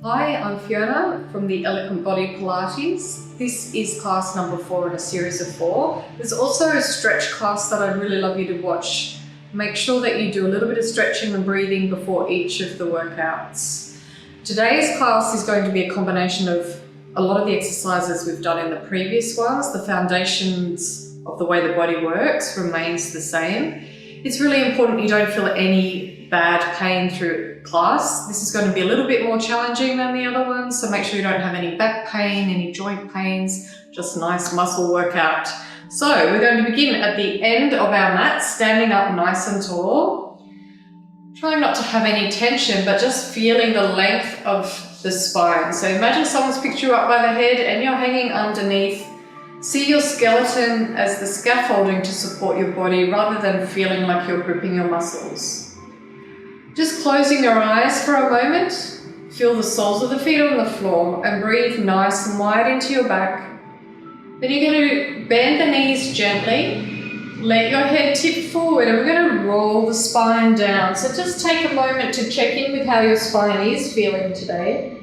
Hi, I'm Fiona from the Elegant Body Pilates. This is class number 4 in a series of 4. There's also a stretch class that I'd really love you to watch. Make sure that you do a little bit of stretching and breathing before each of the workouts. Today's class is going to be a combination of a lot of the exercises we've done in the previous ones. The foundations of the way the body works remains the same. It's really important you don't feel any bad pain through class. This is going to be a little bit more challenging than the other ones, so make sure you don't have any back pain, any joint pains, just nice muscle workout. So we're going to begin at the end of our mat, standing up nice and tall. Trying not to have any tension, but just feeling the length of the spine. So imagine someone's picked you up by the head and you're hanging underneath. See your skeleton as the scaffolding to support your body rather than feeling like you're gripping your muscles. Just closing your eyes for a moment, feel the soles of the feet on the floor and breathe nice and wide into your back. Then you're going to bend the knees gently, let your head tip forward and we're going to roll the spine down. So just take a moment to check in with how your spine is feeling today.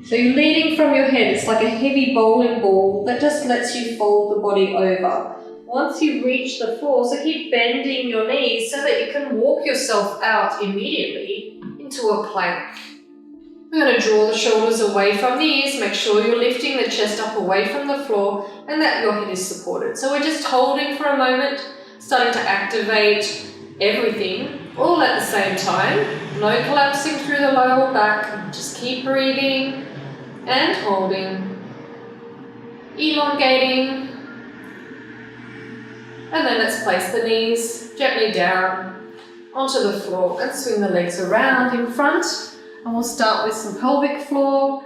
So you're leading from your head, it's like a heavy bowling ball that just lets you fold the body over. Once you reach the floor, so keep bending your knees so that you can walk yourself out immediately into a plank. We're going to draw the shoulders away from the ears, make sure you're lifting the chest up away from the floor and that your head is supported. So we're just holding for a moment, starting to activate everything all at the same time. No collapsing through the lower back, just keep breathing and holding, elongating. And then let's place the knees gently down onto the floor and swing the legs around in front. And we'll start with some pelvic floor,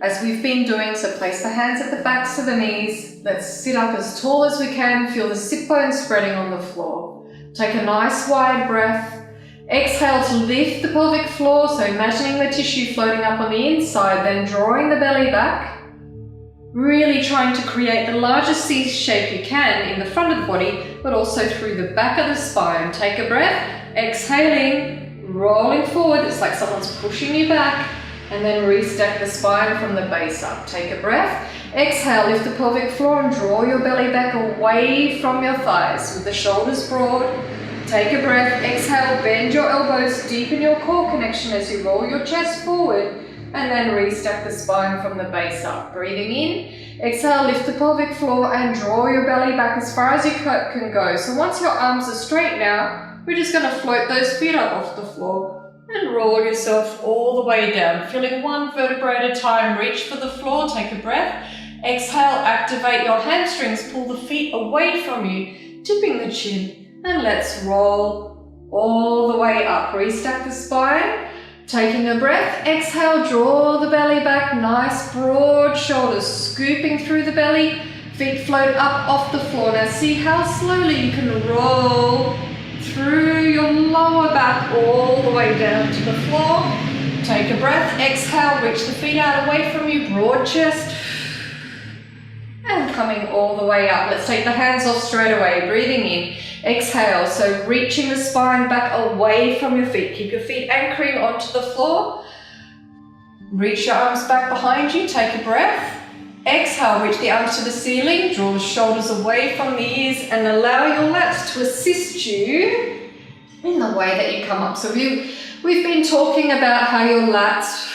as we've been doing. So place the hands at the backs of the knees. Let's sit up as tall as we can. Feel the sit bones spreading on the floor. Take a nice wide breath. Exhale to lift the pelvic floor. So imagining the tissue floating up on the inside, then drawing the belly back. Really trying to create the largest C shape you can in the front of the body, but also through the back of the spine. Take a breath, exhaling, rolling forward. It's like someone's pushing you back, and then restack the spine from the base up. Take a breath, exhale, lift the pelvic floor and draw your belly back away from your thighs with the shoulders broad. Take a breath, exhale, bend your elbows, deepen your core connection as you roll your chest forward. And then restack the spine from the base up. Breathing in, exhale, lift the pelvic floor and draw your belly back as far as you can go. So once your arms are straight now, we're just going to float those feet up off the floor and roll yourself all the way down. Feeling one vertebrae at a time, reach for the floor, take a breath. Exhale, activate your hamstrings, pull the feet away from you, tipping the chin, and let's roll all the way up. Restack the spine. Taking a breath, exhale, draw the belly back, nice broad shoulders, scooping through the belly, feet float up off the floor. Now see how slowly you can roll through your lower back all the way down to the floor. Take a breath, exhale, reach the feet out away from you, broad chest, and coming all the way up. Let's take the hands off straight away, breathing in. Exhale, so reaching the spine back away from your feet. Keep your feet anchoring onto the floor. Reach your arms back behind you, take a breath. Exhale, reach the arms to the ceiling, draw the shoulders away from the ears and allow your lats to assist you in the way that you come up. So we've been talking about how your lats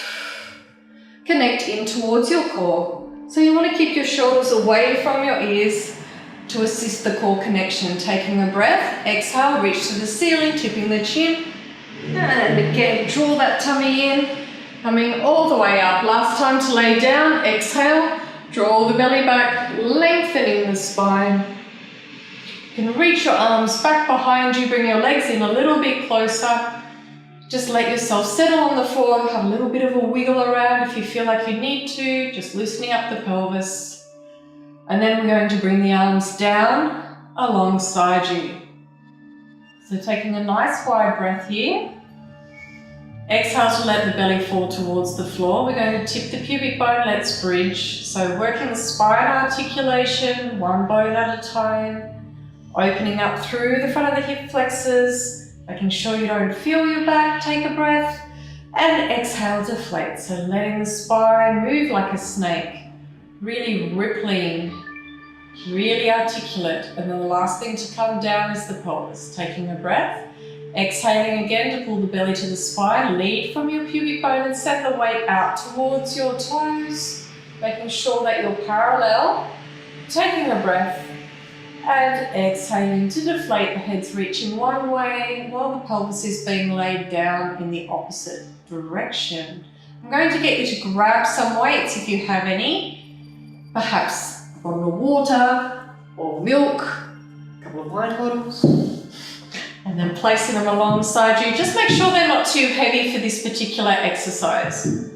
connect in towards your core. So you want to keep your shoulders away from your ears to assist the core connection. Taking a breath, exhale, reach to the ceiling, tipping the chin, and again, draw that tummy in, coming all the way up. Last time to lay down, exhale, draw the belly back, lengthening the spine. You can reach your arms back behind you, bring your legs in a little bit closer. Just let yourself settle on the floor, have a little bit of a wiggle around if you feel like you need to, just loosening up the pelvis. And then we're going to bring the arms down alongside you. So taking a nice wide breath here. Exhale to let the belly fall towards the floor. We're going to tip the pubic bone, let's bridge. So working the spine articulation, one bone at a time. Opening up through the front of the hip flexors, making sure you don't feel your back. Take a breath. And exhale, deflate. So letting the spine move like a snake, really rippling, really articulate. And then the last thing to come down is the pelvis. Taking a breath, exhaling again to pull the belly to the spine, lead from your pubic bone and send the weight out towards your toes, making sure that you're parallel. Taking a breath and exhaling to deflate, the head's reaching one way while the pelvis is being laid down in the opposite direction. I'm going to get you to grab some weights if you have any, perhaps a bottle of water or milk, a couple of wine bottles, and then placing them alongside you. Just make sure they're not too heavy for this particular exercise.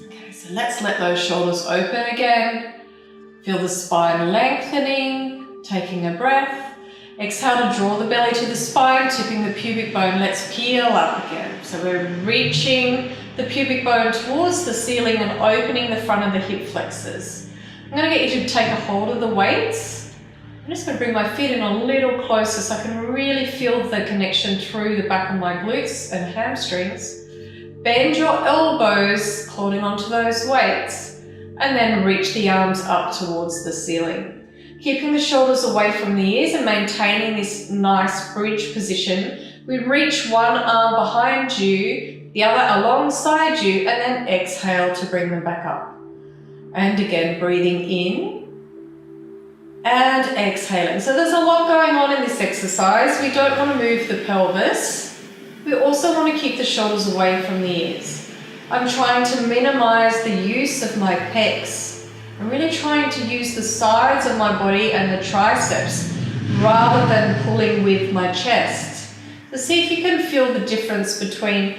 Okay, so let's let those shoulders open again. Feel the spine lengthening. Taking a breath, exhale to draw the belly to the spine, tipping the pubic bone. Let's peel up again. So we're reaching the pubic bone towards the ceiling and opening the front of the hip flexors. I'm going to get you to take a hold of the weights. I'm just going to bring my feet in a little closer so I can really feel the connection through the back of my glutes and hamstrings. Bend your elbows, holding onto those weights, and then reach the arms up towards the ceiling. Keeping the shoulders away from the ears and maintaining this nice bridge position, we reach one arm behind you, the other alongside you, and then exhale to bring them back up. And again, breathing in and exhaling. So there's a lot going on in this exercise. We don't want to move the pelvis. We also want to keep the shoulders away from the ears. I'm trying to minimize the use of my pecs. I'm really trying to use the sides of my body and the triceps rather than pulling with my chest. So see if you can feel the difference between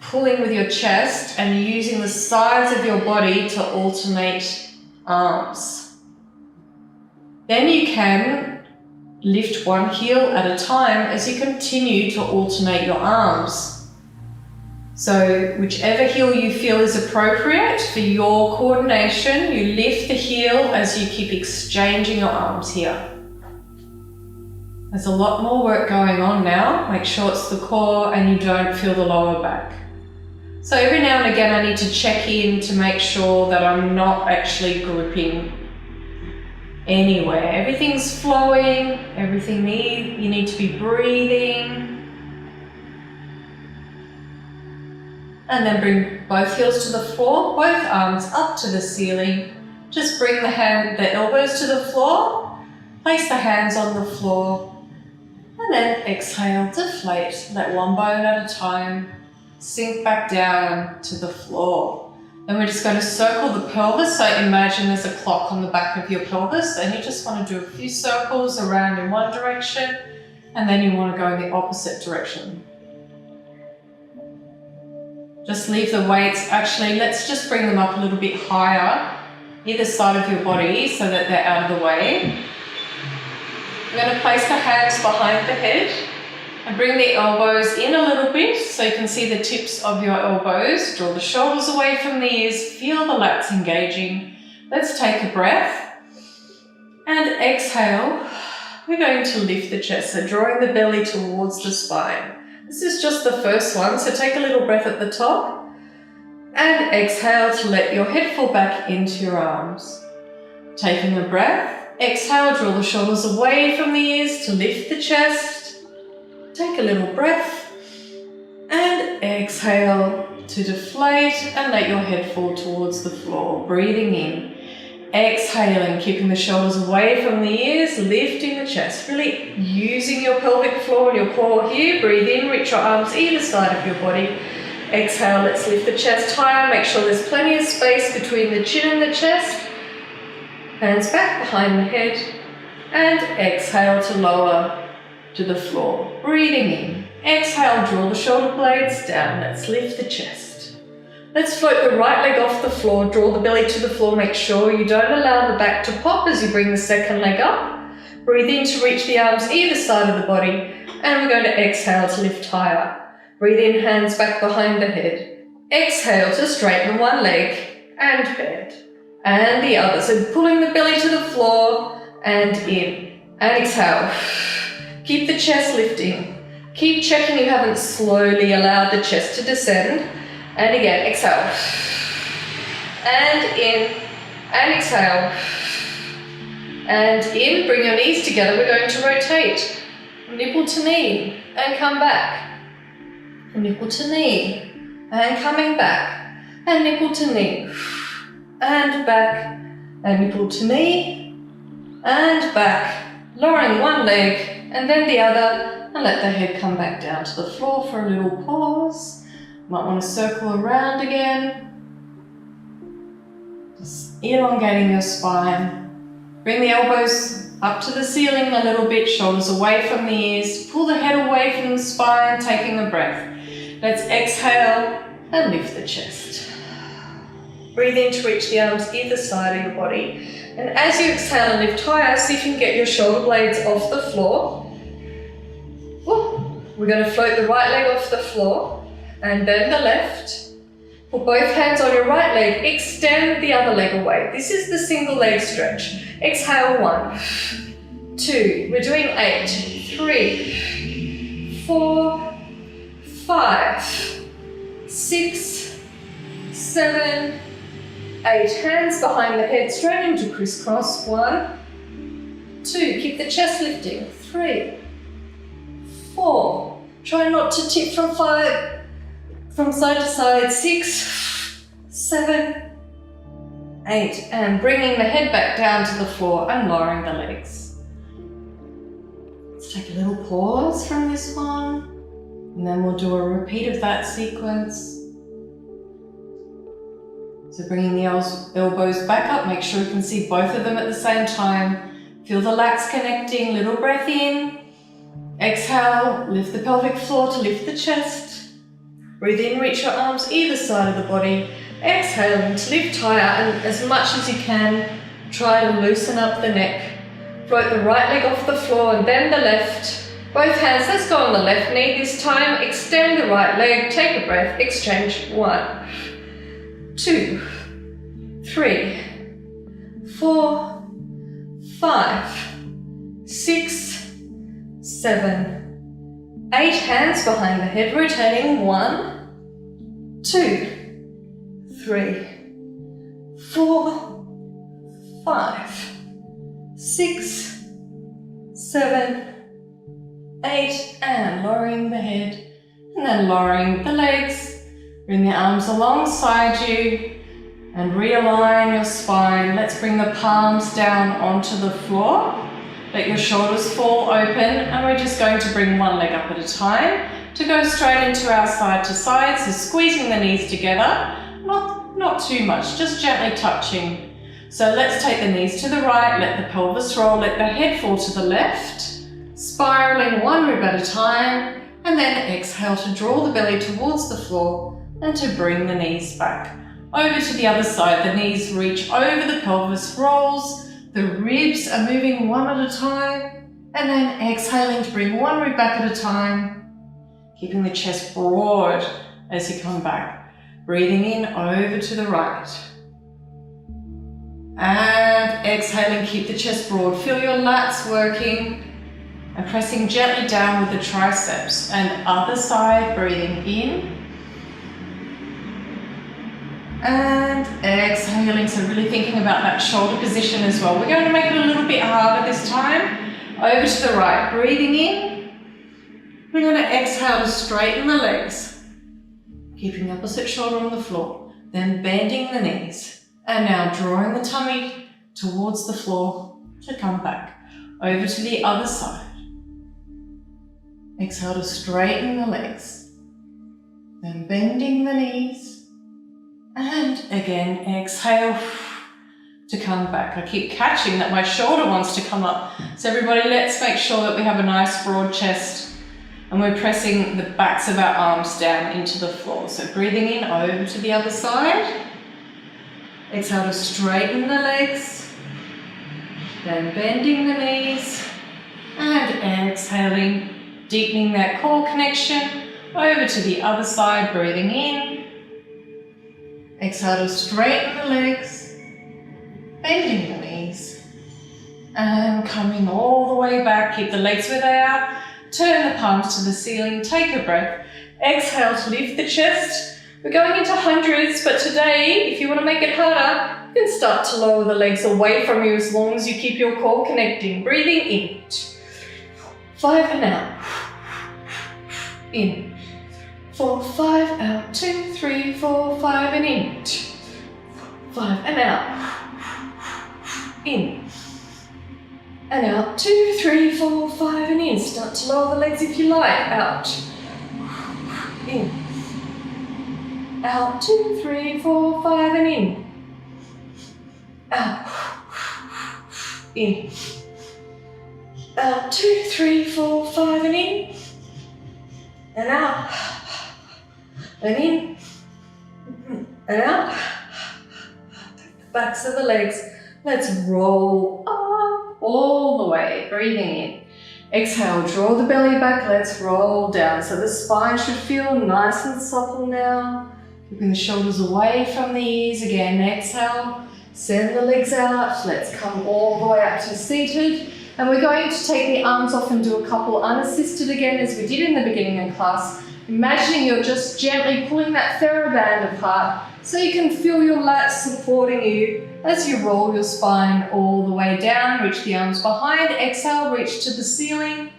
pulling with your chest and using the sides of your body to alternate arms. Then you can lift one heel at a time as you continue to alternate your arms. So whichever heel you feel is appropriate for your coordination, you lift the heel as you keep exchanging your arms here. There's a lot more work going on now. Make sure it's the core and you don't feel the lower back. So every now and again I need to check in to make sure that I'm not actually gripping anywhere. Everything's flowing, you need to be breathing. And then bring both heels to the floor, both arms up to the ceiling. Just bring the elbows to the floor, place the hands on the floor, and then exhale, deflate. Let one bone at a time sink back down to the floor. Then we're just going to circle the pelvis. So imagine there's a clock on the back of your pelvis, and you just want to do a few circles around in one direction, and then you want to go in the opposite direction. Just leave the weights, actually let's just bring them up a little bit higher, either side of your body so that they're out of the way. We're going to place the hands behind the head and bring the elbows in a little bit so you can see the tips of your elbows. Draw the shoulders away from the ears, feel the lats engaging. Let's take a breath and exhale. We're going to lift the chest, so drawing the belly towards the spine. This is just the first one, so take a little breath at the top and exhale to let your head fall back into your arms. Taking a breath, exhale, draw the shoulders away from the ears to lift the chest. Take a little breath and exhale to deflate and let your head fall towards the floor. Breathing in, exhaling, keeping the shoulders away from the ears, lifting the chest, really using your pelvic floor and your core here. Breathe in, reach your arms either side of your body. Exhale, let's lift the chest higher. Make sure there's plenty of space between the chin and the chest. Hands back behind the head. And exhale to lower to the floor. Breathing in. Exhale, draw the shoulder blades down. Let's lift the chest. Let's float the right leg off the floor, draw the belly to the floor. Make sure you don't allow the back to pop as you bring the second leg up. Breathe in to reach the arms either side of the body. And we're going to exhale to lift higher. Breathe in, hands back behind the head. Exhale to straighten one leg and bend. And the other. So pulling the belly to the floor and in. And exhale. Keep the chest lifting. Keep checking you haven't slowly allowed the chest to descend. And again, exhale. And in, and exhale. And in, bring your knees together. We're going to rotate. Nipple to knee, and come back. Nipple to knee, and coming back. And nipple to knee, and back. And nipple to knee, and back. Lowering one leg, and then the other, and let the head come back down to the floor for a little pause. Might want to circle around again. Just elongating your spine. Bring the elbows up to the ceiling a little bit, shoulders away from the ears. Pull the head away from the spine, taking a breath. Let's exhale and lift the chest. Breathe in to reach the arms either side of your body. And as you exhale and lift higher, see if you can get your shoulder blades off the floor. We're going to float the right leg off the floor and then the left. Put both hands on your right leg, extend the other leg away. This is the single leg stretch. Exhale, 1, 2, we're doing 8, 3, 4, 5, 6, 7, 8. Hands behind the head, straight into crisscross. 1, 2, keep the chest lifting. 3, 4, try not to tip from 5, from side to side. 6, 7, 8, and bringing the head back down to the floor and lowering the legs. Let's take a little pause from this one, and then we'll do a repeat of that sequence. So bringing the elbows back up, make sure you can see both of them at the same time. Feel the lats connecting, little breath in. Exhale, lift the pelvic floor to lift the chest. Breathe in, reach your arms either side of the body. Exhaling to lift higher, and as much as you can, try to loosen up the neck. Float the right leg off the floor and then the left. Both hands, let's go on the left knee this time. Extend the right leg, take a breath, exchange. 1, 2, 3, 4, 5, 6, 7, 8. Hands behind the head, rotating. 1, 2, 3, 4, 5, 6, 7, 8, and lowering the head, and then lowering the legs. Bring the arms alongside you and realign your spine. Let's bring the palms down onto the floor. Let your shoulders fall open, and we're just going to bring one leg up at a time to go straight into our side to side. So squeezing the knees together, not too much, just gently touching. So let's take the knees to the right, let the pelvis roll, let the head fall to the left, spiraling one rib at a time, and then exhale to draw the belly towards the floor and to bring the knees back. Over to the other side, the knees reach over the pelvis, rolls, the ribs are moving one at a time, and then exhaling to bring one rib back at a time, keeping the chest broad as you come back. Breathing in over to the right. And exhaling, keep the chest broad. Feel your lats working and pressing gently down with the triceps. And other side, breathing in. And exhaling, so really thinking about that shoulder position as well. We're going to make it a little bit harder this time. Over to the right, breathing in. We're going to exhale to straighten the legs. Keeping the opposite shoulder on the floor, then bending the knees. And now drawing the tummy towards the floor to come back. Over to the other side. Exhale to straighten the legs. Then bending the knees. And again, exhale to come back. I keep catching that my shoulder wants to come up. So everybody, let's make sure that we have a nice broad chest. And we're pressing the backs of our arms down into the floor. So breathing in over to the other side. Exhale to straighten the legs. Then bending the knees. And exhaling, deepening that core connection. Over to the other side, breathing in. Exhale to straighten the legs. Bending the knees. And coming all the way back. Keep the legs where they are. turn the palms to the ceiling, take a breath. Exhale to lift the chest. We're going into hundreds, but today, if you want to make it harder, you can start to lower the legs away from you as long as you keep your core connecting. Breathing in. 5 and out. In. 4, 5, out. 2, 3, 4, 5 and in. 5 and out. In. And out. 2, 3, 4, 5 and in. Start to lower the legs if you like. Out. In. Out. 2, 3, 4, 5 and in. Out. In. Out. 2, 3, 4, 5 and in. And out. And in. And out. Backs of the legs. Let's roll up all the way. Breathing in. Exhale, draw the belly back. Let's roll down. So the spine should feel nice and supple now. Keeping the shoulders away from the ears. Again, exhale. Send the legs out. Let's come all the way up to seated. And we're going to take the arms off and do a couple unassisted again as we did in the beginning of class. Imagining you're just gently pulling that TheraBand apart so you can feel your lats supporting you as you roll your spine all the way down. Reach the arms behind. Exhale, reach to the ceiling.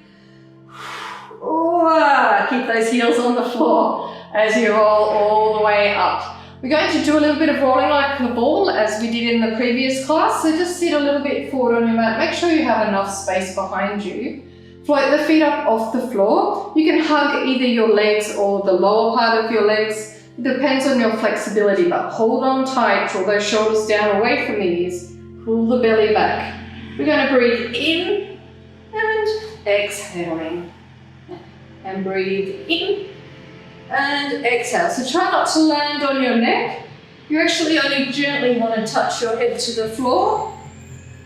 Ooh, keep those heels on the floor as you roll all the way up. We're going to do a little bit of rolling like a ball as we did in the previous class. So just sit a little bit forward on your mat. Make sure you have enough space behind you. Float the feet up off the floor. You can hug either your legs or the lower part of your legs. It depends on your flexibility, but hold on tight. Draw those shoulders down away from the ears. Pull the belly back. We're going to breathe in and exhaling. And breathe in and exhale. So try not to land on your neck. You actually only gently want to touch your head to the floor.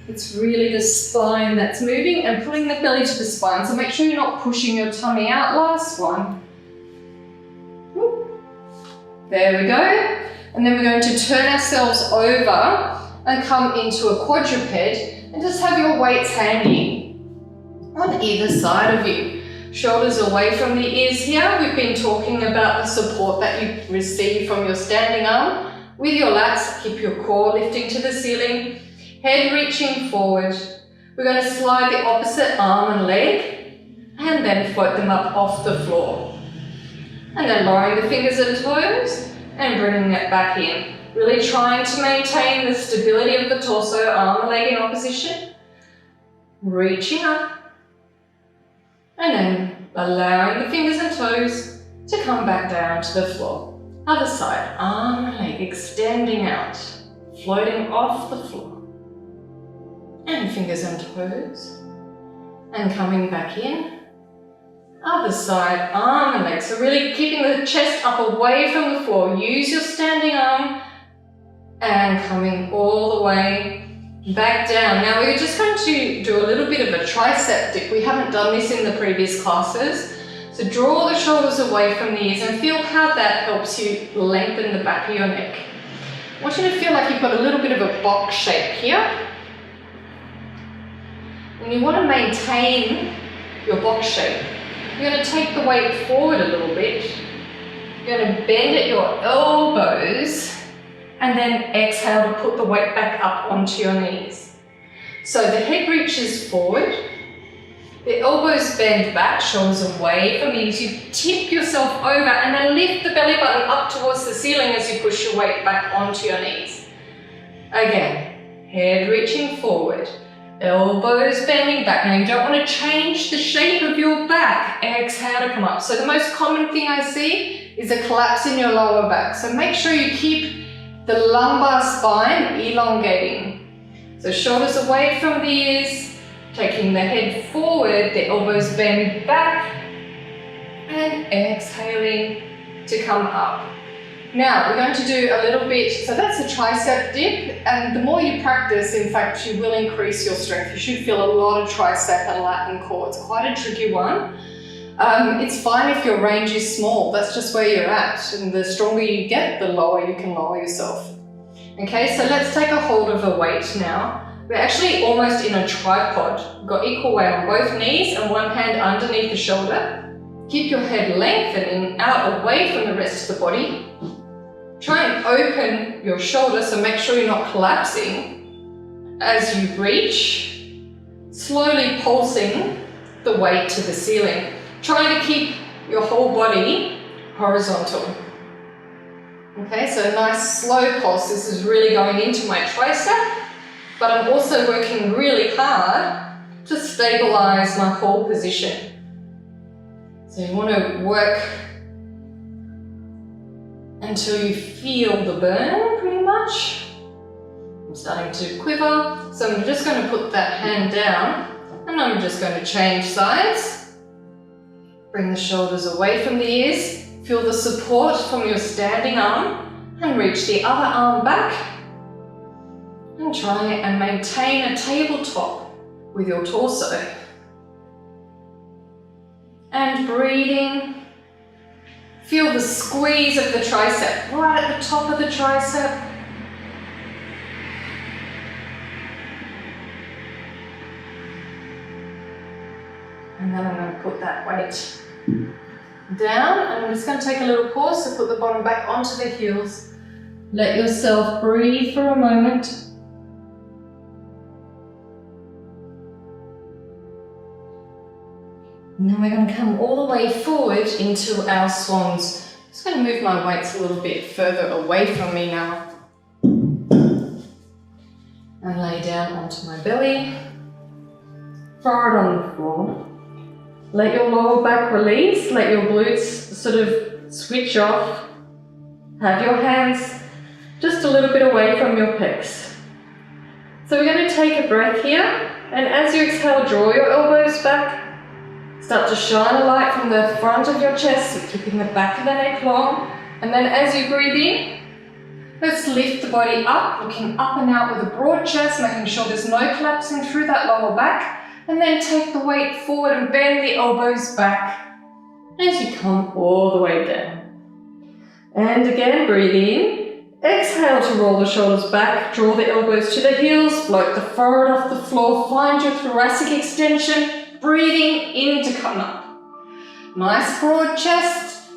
It's really the spine that's moving and pulling the belly to the spine. So make sure you're not pushing your tummy out. Last one. There we go. And then we're going to turn ourselves over and come into a quadruped and just have your weights handy on either side of you. Shoulders away from the ears here. We've been talking about the support that you receive from your standing arm. With your lats, keep your core lifting to the ceiling. Head reaching forward. We're going to slide the opposite arm and leg and then float them up off the floor. And then lowering the fingers and toes and bringing it back in. Really trying to maintain the stability of the torso, arm and leg in opposition. Reaching up. And then allowing the fingers and toes to come back down to the floor. Other side, arm and leg extending out, floating off the floor. And fingers and toes. And coming back in. Other side, arm and leg. So really keeping the chest up away from the floor. Use your standing arm and coming all the way back down. Now we're just going to do a little bit of a tricep dip. We haven't done this in the previous classes. So draw the shoulders away from the ears and feel how that helps you lengthen the back of your neck. I want you to feel like you've got a little bit of a box shape here. And you want to maintain your box shape. You're going to take the weight forward a little bit. You're going to bend at your elbows and then exhale to put the weight back up onto your knees. So the head reaches forward, the elbows bend back, shoulders away from the ears. You tip yourself over and then lift the belly button up towards the ceiling as you push your weight back onto your knees. Again, head reaching forward, elbows bending back. Now you don't want to change the shape of your back. Exhale to come up. So the most common thing I see is a collapse in your lower back. So make sure you keep the lumbar spine elongating. So shoulders away from the ears, taking the head forward, the elbows bend back, and exhaling to come up. Now we're going to do a little bit, so that's a tricep dip, and the more you practice, in fact, you will increase your strength. You should feel a lot of tricep and lat and core. It's quite a tricky one. It's fine if your range is small, that's just where you're at, and the stronger you get, the lower you can lower yourself. Okay, so let's take a hold of a weight now. we're actually almost in a tripod. We've got equal weight on both knees and one hand underneath the shoulder. Keep your head lengthening out away from the rest of the body. Try and open your shoulder, so make sure you're not collapsing as you reach, slowly pulsing the weight to the ceiling. Trying to keep your whole body horizontal. Okay, so a nice slow pulse. This is really going into my tricep, but I'm also working really hard to stabilize my whole position. So you want to work until you feel the burn, pretty much. I'm starting to quiver, so I'm just going to put that hand down and I'm just going to change sides. Bring the shoulders away from the ears. Feel the support from your standing arm and reach the other arm back. And try and maintain a tabletop with your torso. And breathing. Feel the squeeze of the tricep, right at the top of the tricep. And then I'm going to put that weight down, and I'm just going to take a little pause to put the bottom back onto the heels. Let yourself breathe for a moment. And then we're going to come all the way forward into our swans. I'm just going to move my weights a little bit further away from me now. And lay down onto my belly. Forward on the floor. Let your lower back release. Let your glutes sort of switch off. Have your hands just a little bit away from your pecs. So we're going to take a breath here. And as you exhale, draw your elbows back. Start to shine a light from the front of your chest, so keeping the back of the neck long. And then as you breathe in, let's lift the body up, looking up and out with a broad chest, making sure there's no collapsing through that lower back. And then take the weight forward and bend the elbows back as you come all the way down. And again, breathe in. Exhale to roll the shoulders back, draw the elbows to the heels, float the forehead off the floor, find your thoracic extension. Breathing in to come up. Nice broad chest.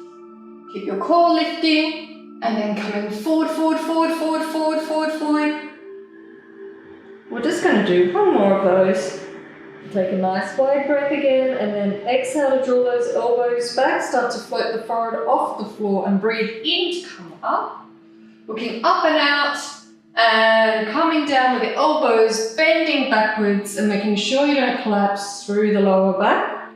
Keep your core lifting. And then coming forward, forward, forward, forward, forward, forward, forward. We're just going to do one more of those. Take a nice wide breath again. And then exhale to draw those elbows back. Start to float the forehead off the floor and breathe in to come up. Looking up and out. And coming down with the elbows bending backwards and making sure you don't collapse through the lower back.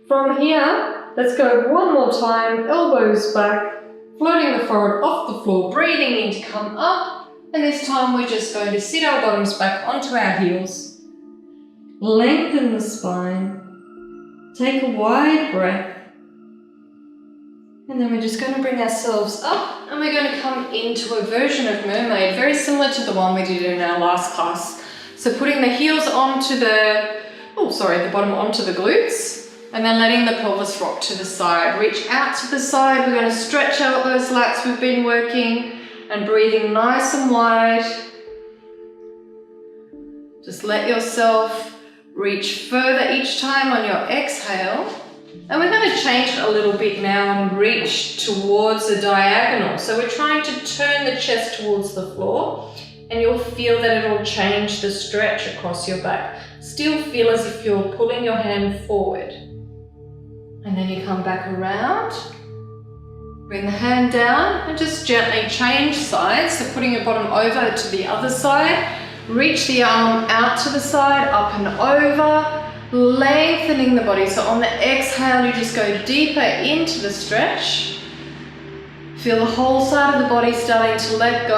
From here, let's go one more time, elbows back, floating the forehead off the floor, breathing in to come up. And this time we're just going to sit our bottoms back onto our heels. Lengthen the spine. Take a wide breath. And then we're just going to bring ourselves up and we're going to come into a version of mermaid, very similar to the one we did in our last class. So putting the heels onto the bottom onto the glutes and then letting the pelvis rock to the side. Reach out to the side. We're going to stretch out those lats we've been working and breathing nice and wide. Just let yourself reach further each time on your exhale. And we're going to change it a little bit now and reach towards the diagonal. So we're trying to turn the chest towards the floor and you'll feel that it'll change the stretch across your back. Still feel as if you're pulling your hand forward. And then you come back around, bring the hand down and just gently change sides. So putting your bottom over to the other side, reach the arm out to the side, up and over. Lengthening the body, so on the exhale you just go deeper into the stretch. Feel the whole side of the body starting to let go,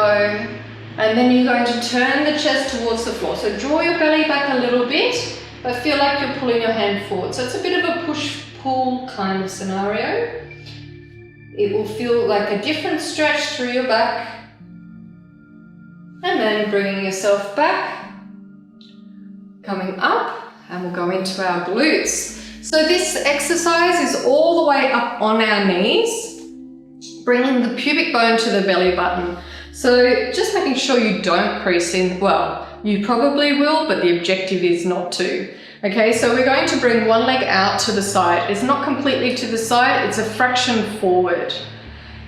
and then you're going to turn the chest towards the floor. So draw your belly back a little bit, but feel like you're pulling your hand forward. So it's a bit of a push-pull kind of scenario. It will feel like a different stretch through your back, and then bringing yourself back, coming up. And we'll go into our glutes. So this exercise is all the way up on our knees, bringing the pubic bone to the belly button. So just making sure you don't crease in, well, You probably will, but the objective is not to. Okay, so we're going to bring one leg out to the side. It's not completely to the side, it's a fraction forward.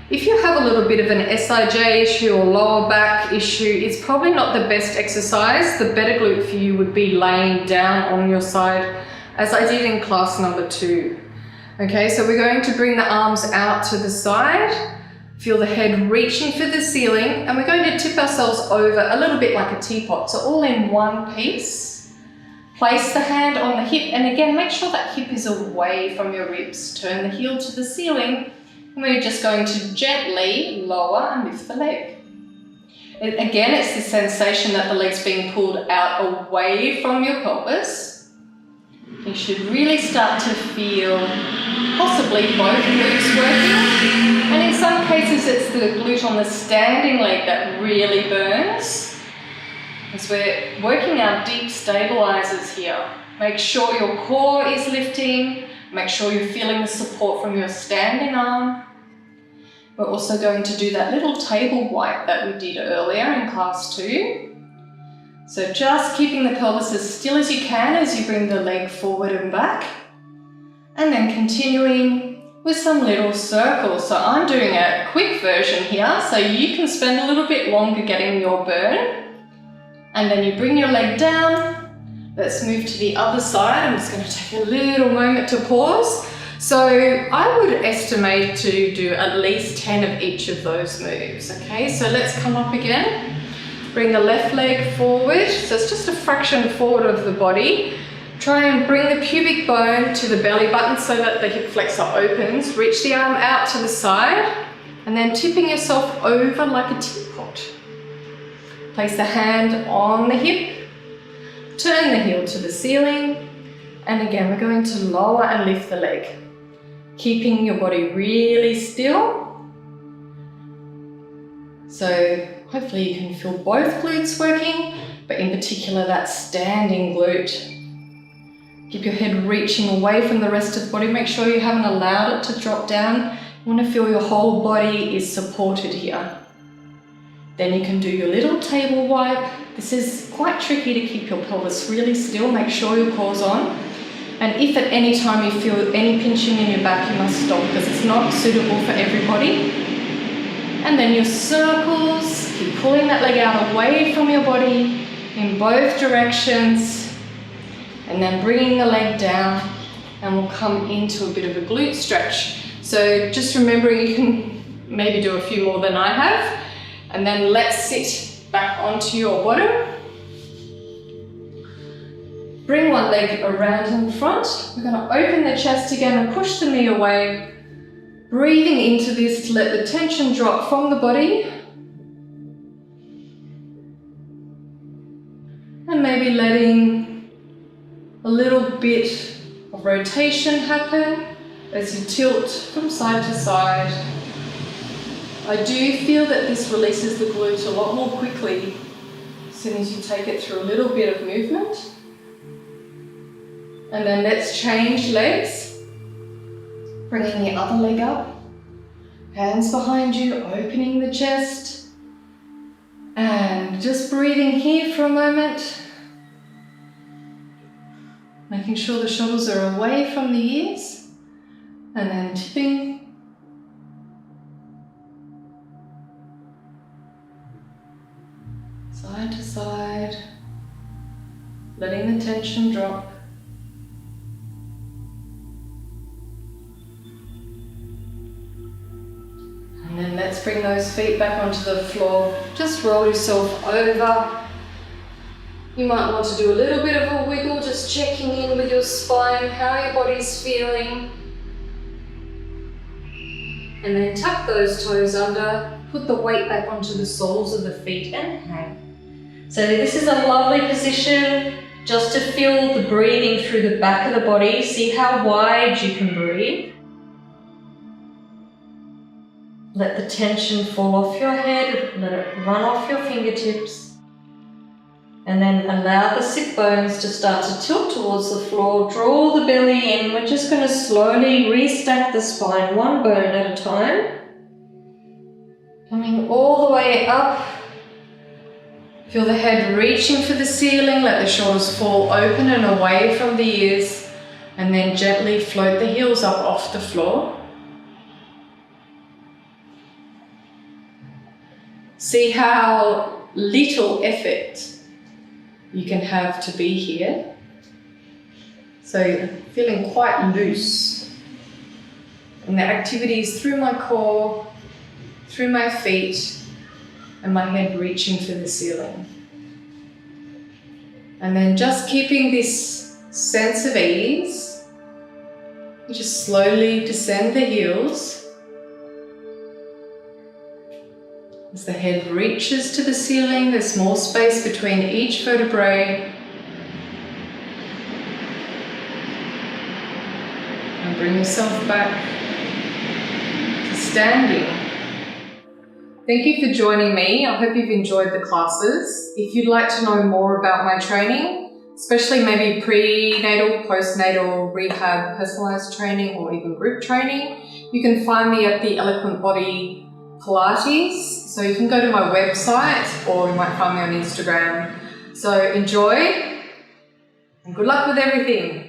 If you have a little bit of an SIJ issue or lower back issue, it's probably not the best exercise. The better glute for you would be laying down on your side, as I did in class number 2. Okay, so we're going to bring the arms out to the side. Feel the head reaching for the ceiling, and we're going to tip ourselves over a little bit like a teapot, so all in one piece. Place the hand on the hip, and again, make sure that hip is away from your ribs. Turn the heel to the ceiling, and we're just going to gently lower and lift the leg. Again, it's the sensation that the leg's being pulled out away from your pelvis. You should really start to feel possibly both glutes working. And in some cases, it's the glute on the standing leg that really burns. As we're working our deep stabilizers here. Make sure your core is lifting. Make sure you're feeling the support from your standing arm. We're also going to do that little table wipe that we did earlier in class 2. So just keeping the pelvis as still as you can as you bring the leg forward and back. And then continuing with some little circles. So I'm doing a quick version here, so you can spend a little bit longer getting your burn. And then you bring your leg down. Let's move to the other side. I'm just going to take a little moment to pause. So I would estimate to do at least 10 of each of those moves. Okay, so let's come up again. Bring the left leg forward. So it's just a fraction forward of the body. Try and bring the pubic bone to the belly button so that the hip flexor opens. Reach the arm out to the side and then tipping yourself over like a teapot. Place the hand on the hip. Turn the heel to the ceiling. And again, we're going to lower and lift the leg. Keeping your body really still. So hopefully you can feel both glutes working, but in particular that standing glute. Keep your head reaching away from the rest of the body. Make sure you haven't allowed it to drop down. You want to feel your whole body is supported here. Then you can do your little table wipe. This is quite tricky to keep your pelvis really still. Make sure your core's on. And if at any time you feel any pinching in your back, you must stop because it's not suitable for everybody. And then your circles. Keep pulling that leg out away from your body in both directions. And then bringing the leg down, and we'll come into a bit of a glute stretch. So just remembering you can maybe do a few more than I have. And then let's sit back onto your bottom. Bring one leg around in front. We're going to open the chest again and push the knee away. Breathing into this to let the tension drop from the body. And maybe letting a little bit of rotation happen as you tilt from side to side. I do feel that this releases the glute a lot more quickly as soon as you take it through a little bit of movement. And then let's change legs. Bringing the other leg up. Hands behind you, opening the chest. And just breathing here for a moment. Making sure the shoulders are away from the ears. And then tipping. Side to side. Letting the tension drop. And then let's bring those feet back onto the floor. Just roll yourself over. You might want to do a little bit of a wiggle, just checking in with your spine, how your body's feeling. And then tuck those toes under, put the weight back onto the soles of the feet and hang. So this is a lovely position just to feel the breathing through the back of the body. See how wide you can breathe. Let the tension fall off your head, let it run off your fingertips. And then allow the sit bones to start to tilt towards the floor. Draw the belly in. We're just going to slowly restack the spine, one bone at a time. Coming all the way up Feel the head reaching for the ceiling, let the shoulders fall open and away from the ears, and then gently float the heels up off the floor. See how little effort you can have to be here. So feeling quite loose. And the activity is through my core, through my feet, and my head reaching for the ceiling. And then just keeping this sense of ease, you just slowly descend the heels as the head reaches to the ceiling. There's more space between each vertebrae. And bring yourself back to standing. Thank you for joining me. I hope you've enjoyed the classes. If you'd like to know more about my training, especially maybe prenatal, postnatal, rehab, personalised training, or even group training, you can find me at the Eloquent Body Pilates. So you can go to my website, or you might find me on Instagram. So enjoy and good luck with everything.